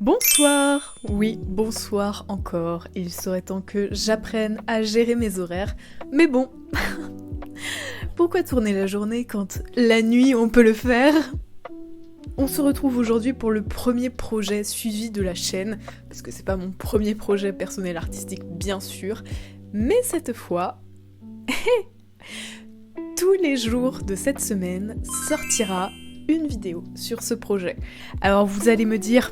Bonsoir! Oui, bonsoir encore. Il serait temps que j'apprenne à gérer mes horaires. Mais bon, pourquoi tourner la journée quand la nuit on peut le faire? On se retrouve aujourd'hui pour le premier projet suivi de la chaîne, parce que c'est pas mon premier projet personnel artistique bien sûr, mais cette fois, tous les jours de cette semaine sortira une vidéo sur ce projet. Alors vous allez me dire,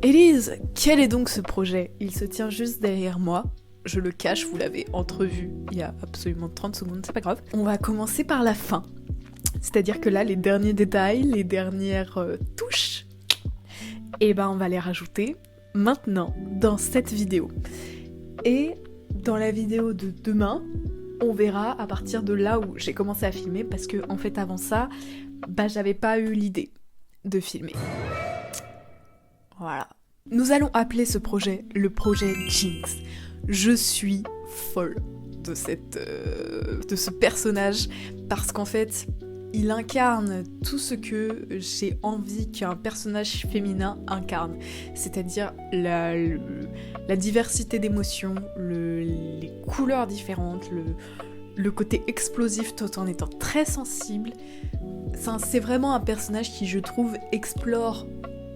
Élise, quel est donc ce projet? Il se tient juste derrière moi. Je le cache, vous l'avez entrevu il y a absolument 30 secondes, c'est pas grave. On va commencer par la fin. C'est-à-dire que là, les derniers détails, les dernières touches, et ben on va les rajouter maintenant dans cette vidéo. Et dans la vidéo de demain, on verra à partir de là où j'ai commencé à filmer, parce que en fait avant ça, bah j'avais pas eu l'idée de filmer. Voilà. Nous allons appeler ce projet le projet Jinx. Je suis folle de ce personnage parce qu'en fait, il incarne tout ce que j'ai envie qu'un personnage féminin incarne. C'est-à-dire la diversité d'émotions, les couleurs différentes, le côté explosif tout en étant très sensible. C'est vraiment un personnage qui, je trouve, explore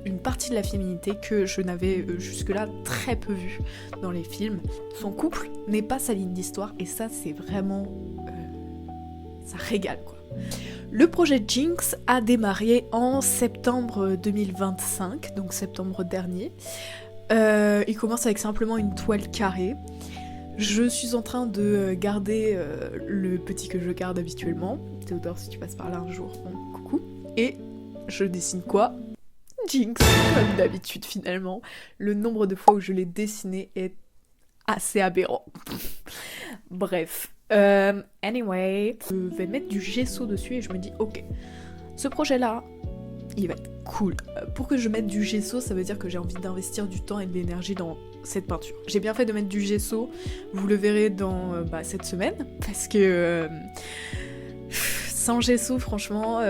une partie de la féminité que je n'avais jusque-là très peu vue dans les films. Son couple n'est pas sa ligne d'histoire et ça c'est vraiment... ça régale quoi. Le projet Jinx a démarré en septembre 2025, donc septembre dernier. Il commence avec simplement une toile carrée. Je suis en train de garder le petit que je garde habituellement. Théodore, si tu passes par là un jour, bon, coucou. Et je dessine quoi? Jinx, comme d'habitude finalement. Le nombre de fois où je l'ai dessiné est assez aberrant. Bref. Anyway, je vais mettre du gesso dessus et je me dis, ok, ce projet-là, il va être cool. Pour que je mette du gesso, ça veut dire que j'ai envie d'investir du temps et de l'énergie dans cette peinture. J'ai bien fait de mettre du gesso, vous le verrez dans cette semaine, parce que sans gesso, franchement,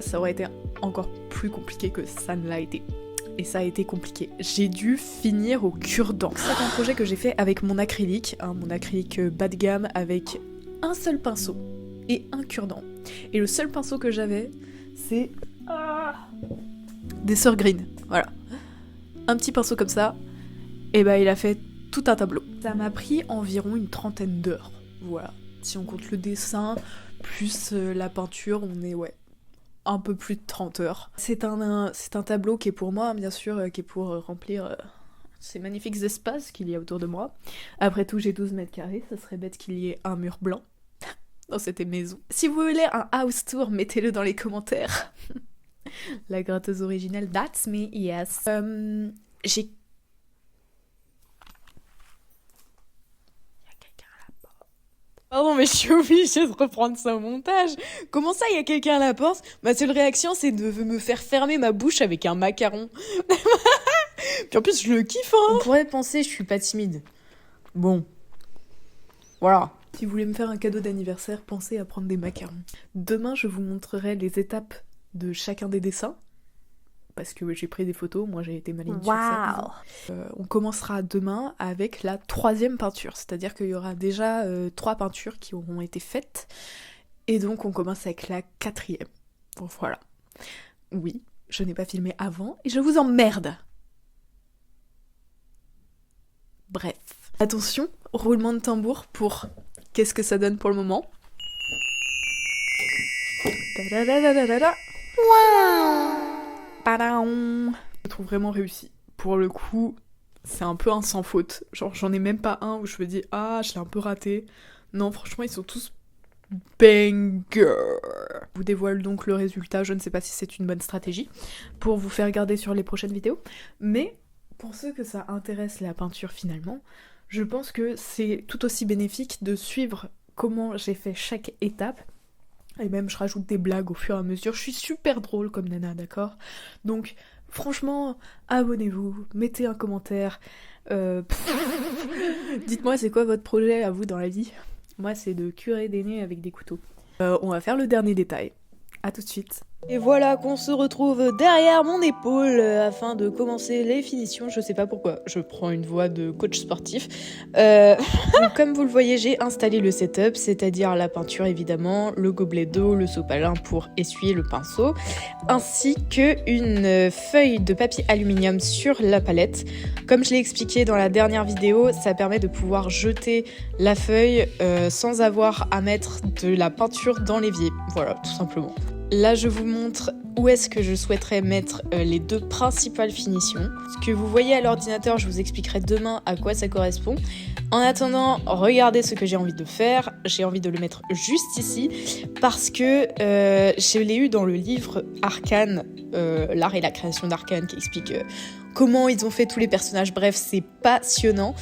ça aurait été encore plus compliqué que ça ne l'a été. Et ça a été compliqué. J'ai dû finir au cure-dent. C'est un projet que j'ai fait avec mon acrylique bas de gamme avec un seul pinceau et un cure-dent. Et le seul pinceau que j'avais, c'est des Sœurs Green. Voilà. Un petit pinceau comme ça, et bah il a fait tout un tableau. Ça m'a pris environ une 30aine d'heures. Voilà. Si on compte le dessin, plus la peinture, on est un peu plus de 30 heures. C'est un tableau qui est pour moi, bien sûr, qui est pour remplir ces magnifiques espaces qu'il y a autour de moi. Après tout, j'ai 12 mètres carrés, ça serait bête qu'il y ait un mur blanc dans cette maison. Si vous voulez un house tour, mettez-le dans les commentaires. La gratteuse originale, that's me, yes. J'ai... Pardon, mais je suis obligée de reprendre ça au montage. Comment ça, il y a quelqu'un à la porte? Ma seule réaction, c'est de me faire fermer ma bouche avec un macaron. Puis en plus, je le kiffe, hein. On pourrait penser, je suis pas timide. Bon. Voilà. Si vous voulez me faire un cadeau d'anniversaire, pensez à prendre des macarons. Demain, je vous montrerai les étapes de chacun des dessins. Parce que j'ai pris des photos, moi j'ai été maligne sur ça. On commencera demain avec la 3e peinture, c'est-à-dire qu'il y aura déjà 3 peintures qui auront été faites, et donc on commence avec la 4e. Bon voilà. Oui, je n'ai pas filmé avant, et je vous emmerde. Bref. Attention, roulement de tambour pour qu'est-ce que ça donne pour le moment. Je trouve vraiment réussi. Pour le coup, c'est un peu un sans faute. Genre, j'en ai même pas un où je me dis, ah, je l'ai un peu raté. Non, franchement, ils sont tous banger. Je vous dévoile donc le résultat. Je ne sais pas si c'est une bonne stratégie pour vous faire garder sur les prochaines vidéos. Mais pour ceux que ça intéresse la peinture finalement, je pense que c'est tout aussi bénéfique de suivre comment j'ai fait chaque étape. Et même je rajoute des blagues au fur et à mesure. Je suis super drôle comme nana, d'accord? Donc franchement, abonnez-vous, mettez un commentaire. Dites-moi c'est quoi votre projet à vous dans la vie? Moi c'est de curer des nez avec des couteaux. On va faire le dernier détail. À tout de suite. Et voilà qu'on se retrouve derrière mon épaule afin de commencer les finitions. Je sais pas pourquoi, je prends une voix de coach sportif. Donc, comme vous le voyez, j'ai installé le setup, c'est-à-dire la peinture évidemment, le gobelet d'eau, le sopalin pour essuyer le pinceau, ainsi qu'une feuille de papier aluminium sur la palette. Comme je l'ai expliqué dans la dernière vidéo, ça permet de pouvoir jeter la feuille sans avoir à mettre de la peinture dans l'évier. Voilà, tout simplement. Là, je vous montre où est-ce que je souhaiterais mettre les deux principales finitions. Ce que vous voyez à l'ordinateur, je vous expliquerai demain à quoi ça correspond. En attendant, regardez ce que j'ai envie de faire. J'ai envie de le mettre juste ici parce que je l'ai eu dans le livre Arcane, l'art et la création d'Arcane, qui explique comment ils ont fait tous les personnages. Bref, c'est passionnant.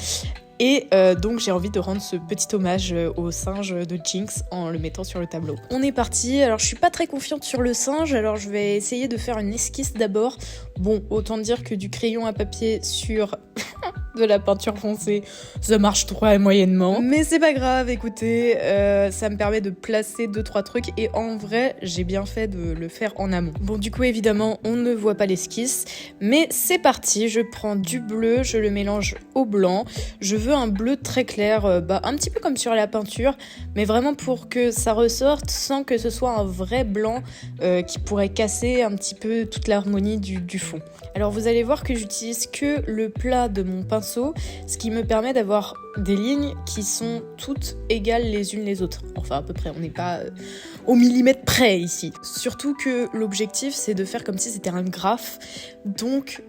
Et donc j'ai envie de rendre ce petit hommage au singe de Jinx en le mettant sur le tableau. On est parti, alors je suis pas très confiante sur le singe, alors je vais essayer de faire une esquisse d'abord. Bon, autant dire que du crayon à papier sur de la peinture foncée, ça marche très moyennement. Mais c'est pas grave, écoutez, ça me permet de placer 2-3 trucs et en vrai, j'ai bien fait de le faire en amont. Bon, du coup, évidemment, on ne voit pas l'esquisse, mais c'est parti, je prends du bleu, je le mélange au blanc. Je veux un bleu très clair, un petit peu comme sur la peinture, mais vraiment pour que ça ressorte sans que ce soit un vrai blanc qui pourrait casser un petit peu toute l'harmonie du fond. Alors vous allez voir que j'utilise que le plat de mon pinceau, ce qui me permet d'avoir des lignes qui sont toutes égales les unes les autres. Enfin à peu près, on n'est pas au millimètre près ici. Surtout que l'objectif c'est de faire comme si c'était un graphe, donc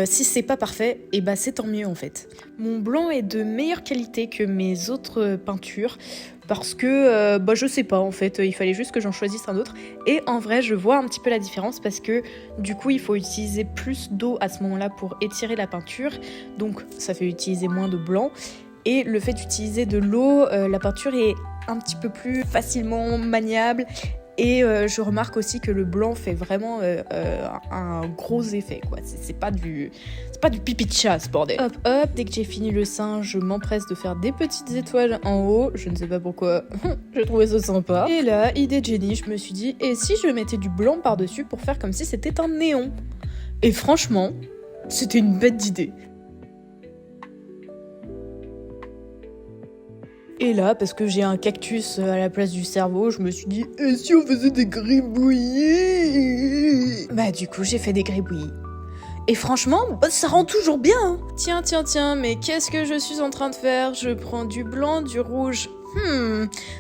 si c'est pas parfait, et c'est tant mieux en fait. Mon blanc est de meilleure qualité que mes autres peintures parce que je sais pas en fait, il fallait juste que j'en choisisse un autre et en vrai je vois un petit peu la différence parce que du coup il faut utiliser plus d'eau à ce moment-là pour étirer la peinture, donc ça fait utiliser moins de blanc et le fait d'utiliser de l'eau, la peinture est un petit peu plus facilement maniable. Et je remarque aussi que le blanc fait vraiment un gros effet, quoi. C'est pas du pipi de chat, ce bordel. Hop, hop, dès que j'ai fini le singe, je m'empresse de faire des petites étoiles en haut. Je ne sais pas pourquoi, j'ai trouvé ça sympa. Et là, idée de génie, je me suis dit, et si je mettais du blanc par-dessus pour faire comme si c'était un néon? Et franchement, c'était une bête d'idée. Et là, parce que j'ai un cactus à la place du cerveau, je me suis dit « Et si on faisait des gribouillis ?» Du coup, j'ai fait des gribouillis. Et franchement, ça rend toujours bien, hein. Tiens, mais qu'est-ce que je suis en train de faire? Je prends du blanc, du rouge.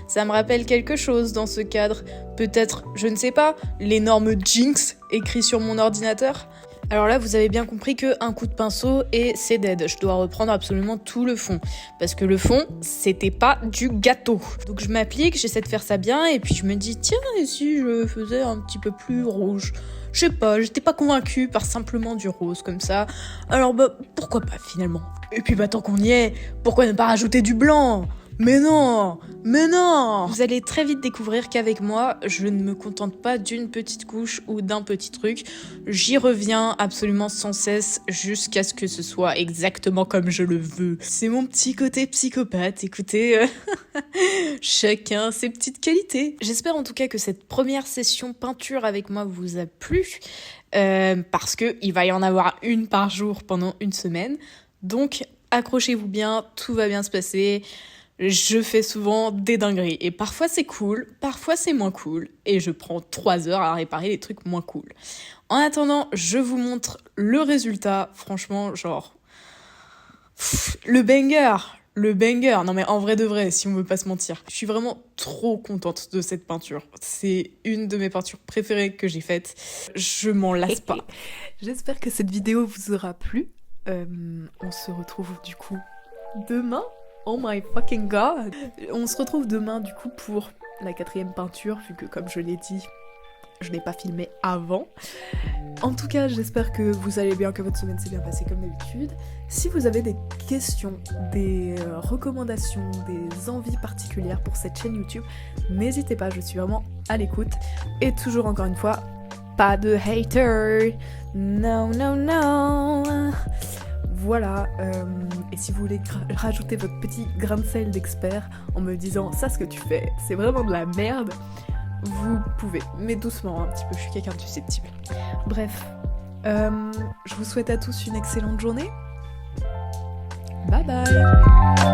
Ça me rappelle quelque chose dans ce cadre. Peut-être, je ne sais pas, l'énorme Jinx écrit sur mon ordinateur. Alors là, vous avez bien compris qu'un coup de pinceau et c'est dead. Je dois reprendre absolument tout le fond. Parce que le fond, c'était pas du gâteau. Donc je m'applique, j'essaie de faire ça bien et puis je me dis, tiens, et si je faisais un petit peu plus rouge? Je sais pas, j'étais pas convaincue par simplement du rose comme ça. Alors pourquoi pas finalement? Et puis tant qu'on y est, pourquoi ne pas rajouter du blanc? Mais non! Vous allez très vite découvrir qu'avec moi, je ne me contente pas d'une petite couche ou d'un petit truc. J'y reviens absolument sans cesse jusqu'à ce que ce soit exactement comme je le veux. C'est mon petit côté psychopathe, écoutez, chacun ses petites qualités. J'espère en tout cas que cette première session peinture avec moi vous a plu, parce qu'il va y en avoir une par jour pendant une semaine. Donc accrochez-vous bien, tout va bien se passer. Je fais souvent des dingueries et parfois c'est cool, parfois c'est moins cool et je prends 3 heures à réparer les trucs moins cool. En attendant, je vous montre le résultat, franchement le banger. Non mais en vrai de vrai, si on veut pas se mentir, je suis vraiment trop contente de cette peinture. C'est une de mes peintures préférées que j'ai faites, je m'en lasse pas. J'espère que cette vidéo vous aura plu. On se retrouve du coup demain. Oh my fucking god! On se retrouve demain du coup pour la 4e peinture, vu que comme je l'ai dit, je n'ai pas filmé avant. En tout cas, j'espère que vous allez bien, que votre semaine s'est bien passée comme d'habitude. Si vous avez des questions, des recommandations, des envies particulières pour cette chaîne YouTube, n'hésitez pas, je suis vraiment à l'écoute. Et toujours encore une fois, pas de hater! No. Voilà, et si vous voulez rajouter votre petit grain de sel d'expert en me disant « ça ce que tu fais, c'est vraiment de la merde », vous pouvez, mais doucement un petit peu, je suis quelqu'un de susceptible. Bref, je vous souhaite à tous une excellente journée. Bye bye.